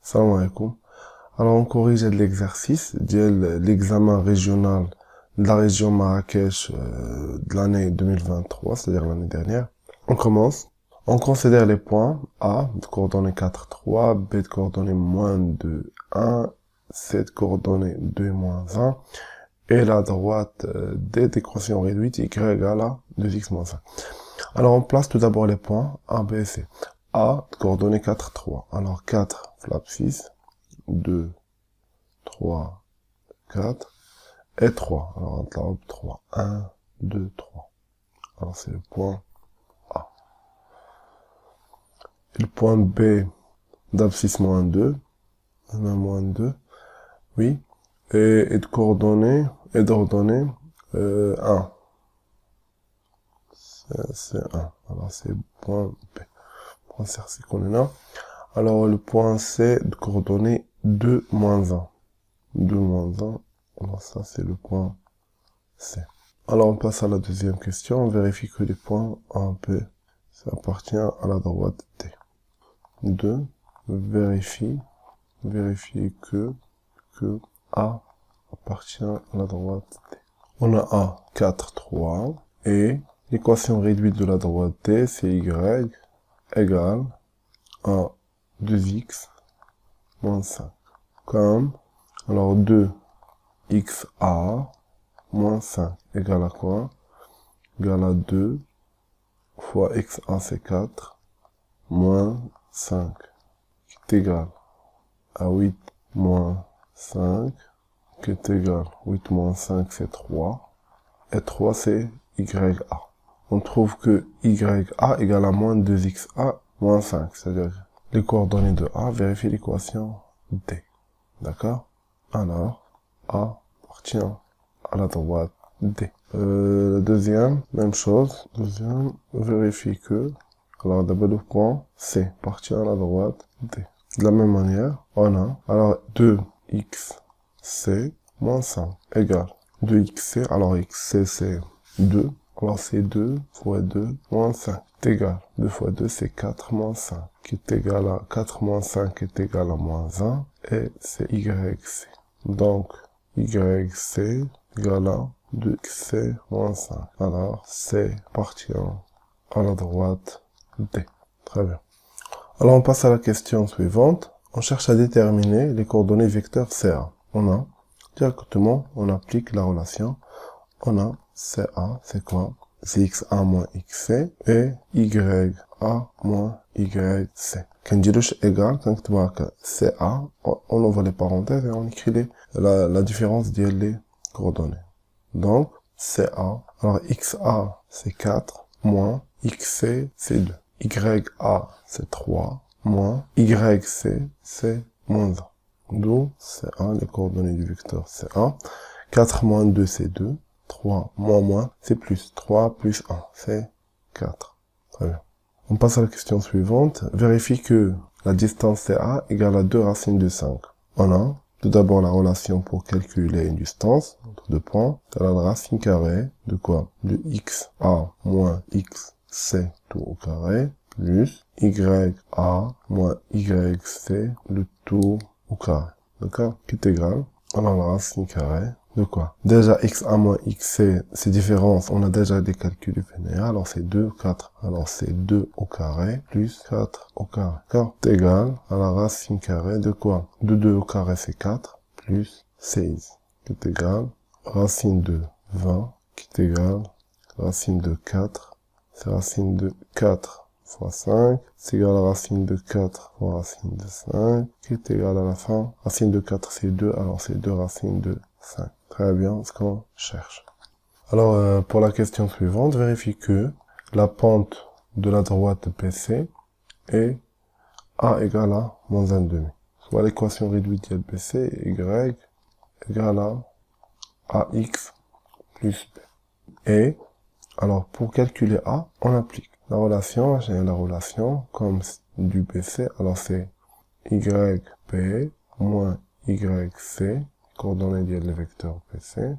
Salam alaikum. Alors, on corrige l'exercice de l'examen régional de la région Marrakech de l'année 2023, c'est-à-dire l'année dernière. On commence. On considère les points A de coordonnées 4, 3, B de coordonnées moins 2, 1, C de coordonnées 2, moins 1, et la droite D d'équation réduite Y égale à 2x moins 1. Alors, on place tout d'abord les points A, B et C. A de coordonnées 4, 3. Alors, 4, flap 6, 2, 3, 4, et 3. Alors, entre la 3, 1, 2, 3. Alors, c'est le point A. Et le point B, d'abscisse moins 2, moins 2, oui, et de coordonnées, et d'ordonnées, 1. C'est 1. Alors, c'est le point B. Point C, c'est qu'on est là. Alors, le point C, de coordonnées 2, moins 1. 2, moins 1. Alors, ça, c'est le point C. Alors, on passe à la deuxième question. On vérifie que les points A, B, ça appartient à la droite D. 2. Vérifie que A appartient à la droite D. On a A, 4, 3. Et l'équation réduite de la droite D, c'est Y égale à 2x moins 5. Comme, alors 2xa moins 5 égale à quoi? Égale à 2 fois xa c'est 4 moins 5 qui est égal à 8 moins 5 qui est égal à 8 moins 5 c'est 3 et 3 c'est ya. On trouve que ya égale à moins 2xa moins 5, c'est-à-dire les coordonnées de A, vérifie l'équation D. D'accord? Alors, A appartient à la droite D. Deuxième, même chose. Deuxième, vérifie que, alors d'abord le point C appartient à la droite D. De la même manière, on a, alors 2xc moins 5 égale 2xc, alors xc c'est 2, alors c'est 2 fois 2 moins 5 est égal, 2 fois 2 c'est 4 moins 5, qui est égal à 4 moins 5 est égal à moins 1, et c'est YC. Donc, YC égale à 2xc moins 5. Alors, C appartient à la droite D. Très bien. Alors, on passe à la question suivante. On cherche à déterminer les coordonnées vecteurs CA. On a, directement, on applique la relation. On a CA, c'est quoi? C'est XA moins XC et YA moins YC. Quand dilouche égal, quand tu vois que CA, on ouvre les parenthèses et on écrit la différence des coordonnées. Donc, CA, alors XA c'est 4, moins XC c'est 2. YA c'est 3, moins YC c'est moins 1. D'où CA, les coordonnées du vecteur CA. 4 moins 2 c'est 2. 3 moins, c'est plus. 3 plus 1, c'est 4. Très bien. On passe à la question suivante. Vérifie que la distance CA égale à 2 racines de 5. On a tout d'abord la relation pour calculer une distance entre deux points. C'est la racine carrée de quoi? De XA moins XC tout au carré plus YA moins YC le tout au carré. D'accord? Qui est égal à la racine carrée de quoi? Déjà, xa moins xc, ces différences, on a déjà des calculs vénéens, alors c'est 2, 4. Alors c'est 2 au carré, plus 4 au carré. D'accord? C'est égal à la racine carrée de quoi? De 2 au carré, c'est 4, plus 16. Qui est égal à racine de 20, qui est égal à racine de 4, c'est racine de 4 fois 5, c'est égal à racine de 4 fois racine de 5, qui est égal à la fin. Racine de 4, c'est 2, alors c'est 2 racines de 5. Très bien, ce qu'on cherche. Alors, pour la question suivante, vérifie que la pente de la droite BC est A égale à moins 1,5. Soit l'équation réduite de BC, Y égale à AX plus B. Et, alors, pour calculer A, on applique la relation, j'ai la relation comme du BC, alors c'est YB moins YC, coordonnées liées le vecteur PC,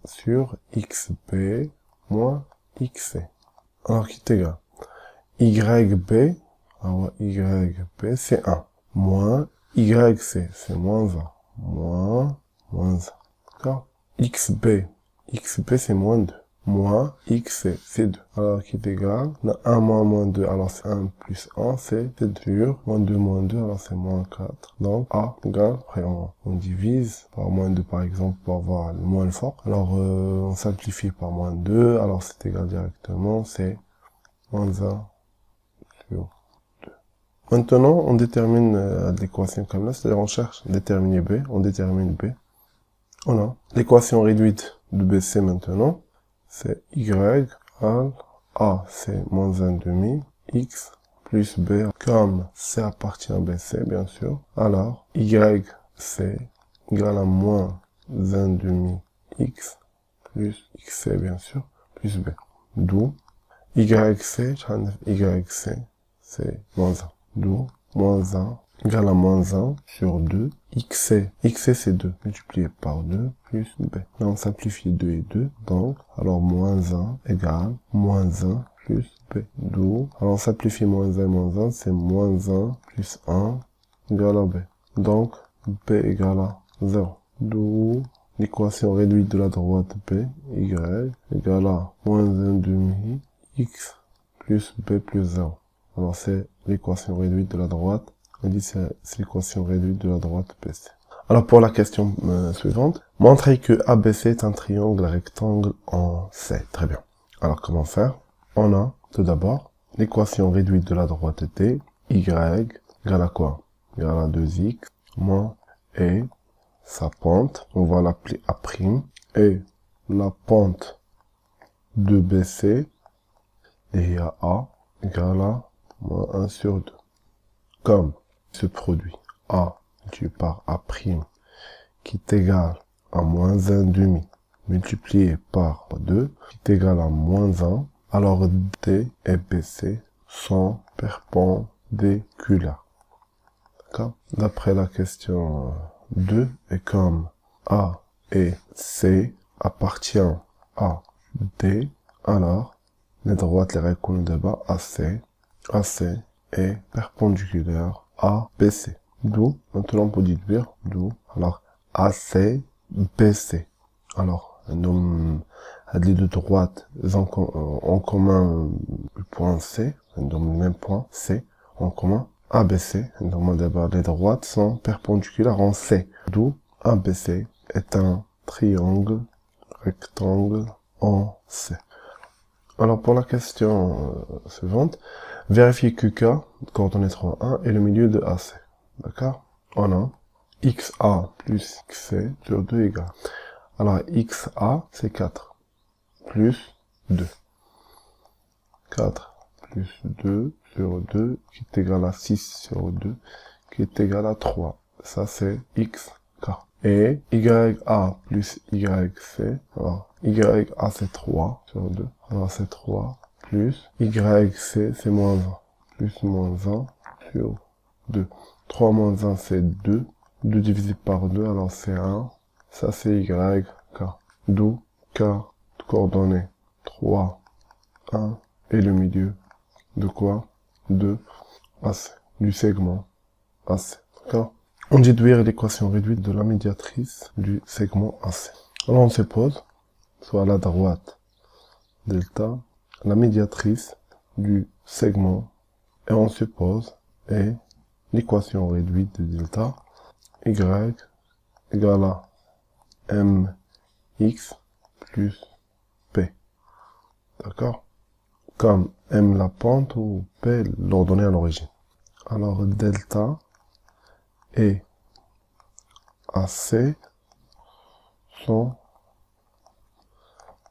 sur XB moins XC. Alors, qui est égal. YB, alors YB, c'est 1, moins YC, c'est moins 1. Moins 1. D'accord? XB. XB, c'est moins 2. Moins XC, c'est 2. Alors, qui est égal, on a 1 moins 2, alors c'est 1 plus 1, c'est 2. Moins 2, alors c'est moins 4. Donc, A égale, après on divise par moins 2 par exemple pour avoir le moins fort. Alors, on simplifie par moins 2, alors c'est égal directement, c'est moins 1 sur 2. Maintenant, on détermine l'équation comme là, c'est-à-dire on cherche déterminer B, on détermine B. On a l'équation réduite de BC maintenant, c'est Y égale A, c'est moins 1,5, X plus B, comme C appartient à BC, bien sûr. Alors, Y, c'est égal à moins 1,5 X plus XC, bien sûr, plus B. D'où YC, c'est moins 1. D'où moins 1 égale à moins 1 sur 2. XC c'est 2 multiplié par 2 plus B. Là, on simplifie 2 et 2. Donc, alors moins 1 égale moins 1 plus B. D'où, alors on simplifie moins 1 et moins 1, c'est moins 1 plus 1 égale à B. Donc, B égale à 0. D'où l'équation réduite de la droite B, Y, égale à moins 1,5 X plus B plus 0. Alors, c'est l'équation réduite de la droite. On dit c'est l'équation réduite de la droite BC. Alors, pour la question suivante, montrez que ABC est un triangle rectangle en C. Très bien. Alors, comment faire? On a, tout d'abord, l'équation réduite de la droite D, Y, égale à quoi? Égale à 2X, moins, et sa pente, on va l'appeler A', et la pente de BC, et à A, égale à moins 1 sur 2. Comme ce produit A multiplié par A' qui est égal à moins 1,5 multiplié par 2 qui est égal à moins 1, alors D et BC sont perpendiculaires. D'accord? D'après la question 2, et comme A et C appartient à D, alors les droites les reconnues de bas AC est perpendiculaire à BC. D'où, maintenant on peut déduire, d'où, alors AC, BC. Alors, les deux droites ont en commun le point C, donc le même point C, en commun ABC. Donc d'abord les droites sont perpendiculaires en C. D'où ABC est un triangle rectangle en C. Alors pour la question suivante, vérifiez que K, coordonnée 3, 1, est le milieu de AC. D'accord? On a XA plus XC sur 2 égale. Alors XA, c'est 4 plus 2. 4 plus 2 sur 2 qui est égal à 6 sur 2 qui est égal à 3. Ça c'est XK. Et YA plus YC, alors YA c'est 3 sur 2. Alors c'est 3 plus YC c'est moins 1. Plus moins 1 sur 2. 3 moins 1 c'est 2. 2 divisé par 2, alors c'est 1. Ça c'est YK. D'où K coordonnée 3, 1 et le milieu de quoi? De AC. Du segment AC. D'accord? On déduire l'équation réduite de la médiatrice du segment AC. Alors on se pose, soit à la droite, delta, la médiatrice du segment, et on suppose, et l'équation réduite de delta, y égale à mx plus p. D'accord? Comme m la pente ou p l'ordonnée à l'origine. Alors delta et AC sont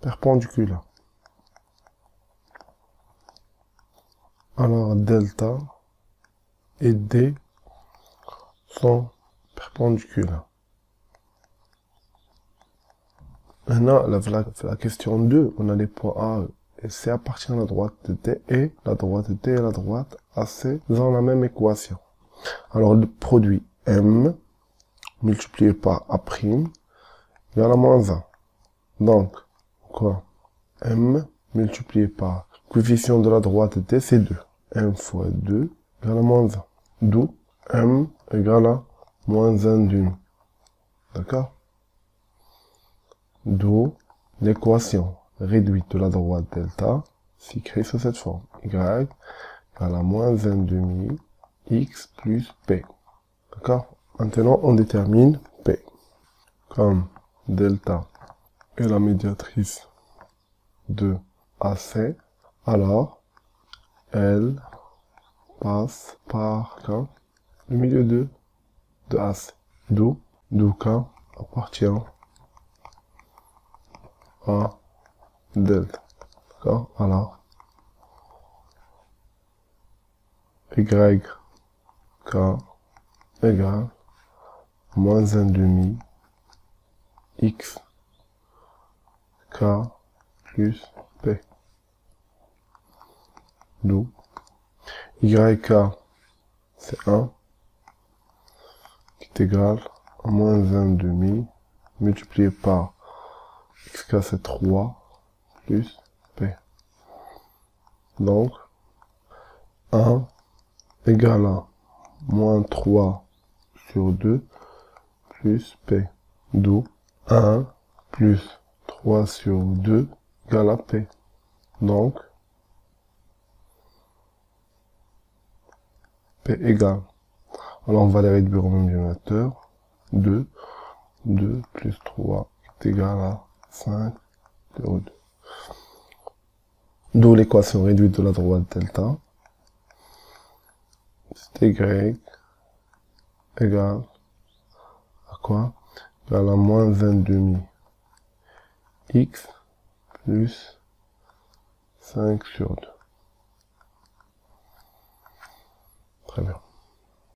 perpendiculaires. Alors delta et D sont perpendiculaires. Maintenant, la question 2, on a les points A et C appartient à la droite de D et la droite D et la droite AC dans la même équation. Alors le produit M multiplié par A' égale à moins 1. Donc, quoi? M multiplié par coefficient de la droite D, c'est 2. M fois 2 égale à moins 1. D'où M égale à moins 1 demi. D'accord? D'où l'équation réduite de la droite delta s'écrit sous cette forme. Y égale à moins 1 demi x plus p. D'accord? Maintenant, on détermine p. Comme delta est la médiatrice de AC, alors elle passe par K, le milieu de AC. D'où K appartient à delta. D'accord? Alors, Y K égale moins 1 demi X K plus P. D'où YK c'est 1 qui est égal à moins 1 demi multiplié par XK c'est 3 plus P. Donc 1 égale à moins 3 sur 2 plus P. D'où 1 plus 3 sur 2 égale à P. Donc P égale. Alors on va les réduire au même dénominateur. 2 plus 3 est égal à 5 sur 2. D'où l'équation réduite de la droite delta. C'est Y égale à quoi? Égale à moins 1 demi X plus 5 sur 2. Très bien.